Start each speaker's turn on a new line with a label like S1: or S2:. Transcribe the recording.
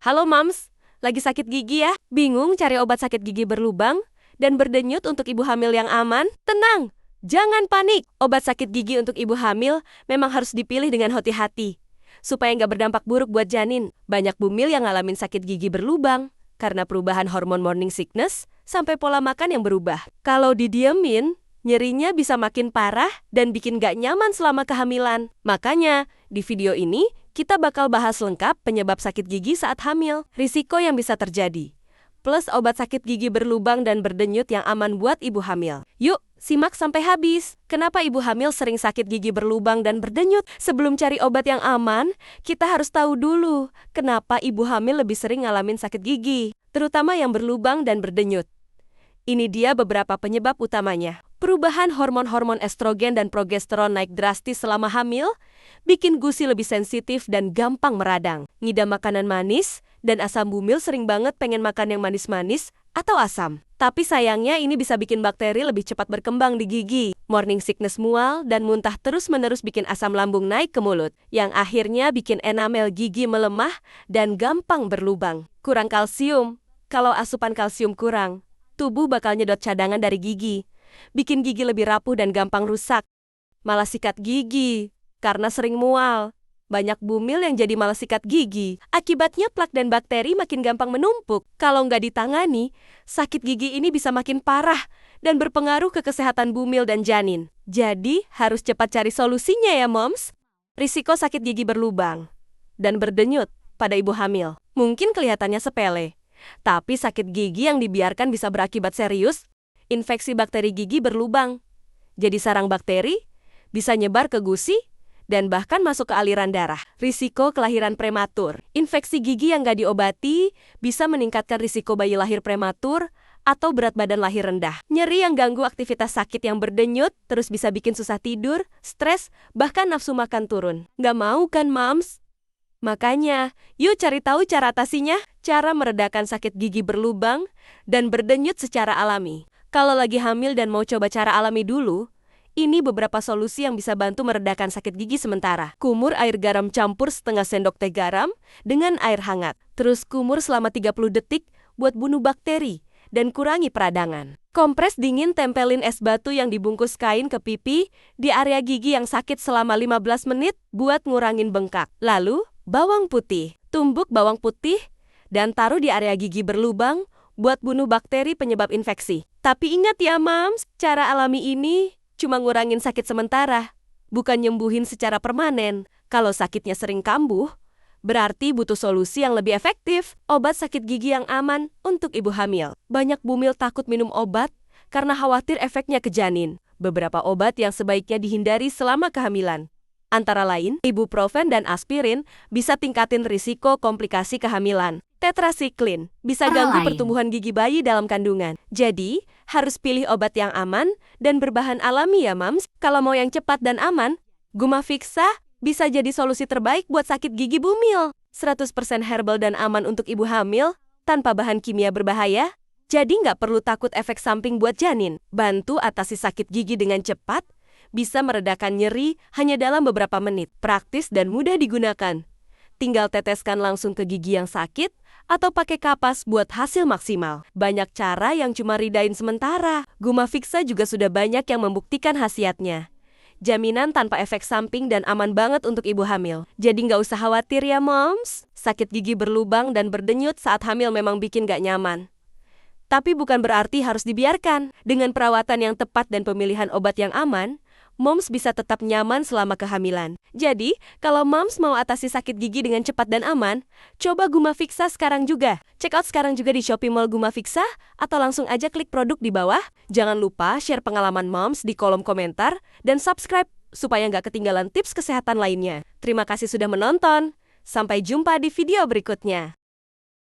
S1: Halo Mams, lagi sakit gigi ya? Bingung cari obat sakit gigi berlubang dan berdenyut untuk ibu hamil yang aman? Tenang, jangan panik. Obat sakit gigi untuk ibu hamil memang harus dipilih dengan hati-hati, supaya nggak berdampak buruk buat janin. Banyak bumil yang ngalamin sakit gigi berlubang karena perubahan hormon morning sickness sampai pola makan yang berubah. Kalau didiemin, nyerinya bisa makin parah dan bikin gak nyaman selama kehamilan. Makanya, di video ini, kita bakal bahas lengkap penyebab sakit gigi saat hamil, risiko yang bisa terjadi, plus obat sakit gigi berlubang dan berdenyut yang aman buat ibu hamil. Yuk, simak sampai habis. Kenapa ibu hamil sering sakit gigi berlubang dan berdenyut? Sebelum cari obat yang aman, kita harus tahu dulu kenapa ibu hamil lebih sering ngalamin sakit gigi, terutama yang berlubang dan berdenyut. Ini dia beberapa penyebab utamanya. Perubahan hormon-hormon estrogen dan progesteron naik drastis selama hamil, bikin gusi lebih sensitif dan gampang meradang. Ngidam makanan manis, dan asam bumil sering banget pengen makan yang manis-manis atau asam. Tapi sayangnya ini bisa bikin bakteri lebih cepat berkembang di gigi. Morning sickness mual dan muntah terus-menerus bikin asam lambung naik ke mulut, yang akhirnya bikin enamel gigi melemah dan gampang berlubang. Kurang kalsium. Kalau asupan kalsium kurang, tubuh bakal nyedot cadangan dari gigi, bikin gigi lebih rapuh dan gampang rusak. Malah sikat gigi, karena sering mual. Banyak bumil yang jadi malah sikat gigi. Akibatnya plak dan bakteri makin gampang menumpuk. Kalau nggak ditangani, sakit gigi ini bisa makin parah dan berpengaruh ke kesehatan bumil dan janin. Jadi, harus cepat cari solusinya ya, Moms. Risiko sakit gigi berlubang dan berdenyut pada ibu hamil mungkin kelihatannya sepele, tapi sakit gigi yang dibiarkan bisa berakibat serius. Infeksi bakteri gigi berlubang jadi sarang bakteri, bisa nyebar ke gusi, dan bahkan masuk ke aliran darah. Risiko kelahiran prematur. Infeksi gigi yang nggak diobati bisa meningkatkan risiko bayi lahir prematur atau berat badan lahir rendah. Nyeri yang ganggu aktivitas sakit yang berdenyut, terus bisa bikin susah tidur, stres, bahkan nafsu makan turun. Nggak mau kan, Mams? Makanya, yuk cari tahu cara atasinya, cara meredakan sakit gigi berlubang dan berdenyut secara alami. Kalau lagi hamil dan mau coba cara alami dulu, ini beberapa solusi yang bisa bantu meredakan sakit gigi sementara. Kumur air garam campur setengah sendok teh garam dengan air hangat. Terus kumur selama 30 detik buat bunuh bakteri dan kurangi peradangan. Kompres dingin tempelin es batu yang dibungkus kain ke pipi di area gigi yang sakit selama 15 menit buat ngurangin bengkak. Lalu, bawang putih. Tumbuk bawang putih dan taruh di area gigi berlubang buat bunuh bakteri penyebab infeksi. Tapi ingat ya, Mams, cara alami ini cuma ngurangin sakit sementara, bukan nyembuhin secara permanen. Kalau sakitnya sering kambuh, berarti butuh solusi yang lebih efektif. Obat sakit gigi yang aman untuk ibu hamil. Banyak bumil takut minum obat karena khawatir efeknya ke janin. Beberapa obat yang sebaiknya dihindari selama kehamilan, antara lain, ibuprofen dan aspirin bisa tingkatin risiko komplikasi kehamilan. Tetrasiklin bisa ganggu pertumbuhan gigi bayi dalam kandungan. Jadi, harus pilih obat yang aman dan berbahan alami ya, Mams. Kalau mau yang cepat dan aman, Gumafixa bisa jadi solusi terbaik buat sakit gigi bumil. 100% herbal dan aman untuk ibu hamil, tanpa bahan kimia berbahaya. Jadi nggak perlu takut efek samping buat janin. Bantu atasi sakit gigi dengan cepat, bisa meredakan nyeri hanya dalam beberapa menit. Praktis dan mudah digunakan. Tinggal teteskan langsung ke gigi yang sakit, atau pakai kapas buat hasil maksimal. Banyak cara yang cuma ridain sementara. Gumafixa juga sudah banyak yang membuktikan khasiatnya. Jaminan tanpa efek samping dan aman banget untuk ibu hamil. Jadi nggak usah khawatir ya, Moms. Sakit gigi berlubang dan berdenyut saat hamil memang bikin nggak nyaman. Tapi bukan berarti harus dibiarkan. Dengan perawatan yang tepat dan pemilihan obat yang aman, Moms bisa tetap nyaman selama kehamilan. Jadi, kalau Moms mau atasi sakit gigi dengan cepat dan aman, coba Gumafixa sekarang juga. Check out sekarang juga di Shopee Mall Gumafixa, atau langsung aja klik produk di bawah. Jangan lupa share pengalaman Moms di kolom komentar, dan subscribe supaya nggak ketinggalan tips kesehatan lainnya. Terima kasih sudah menonton. Sampai jumpa di video berikutnya.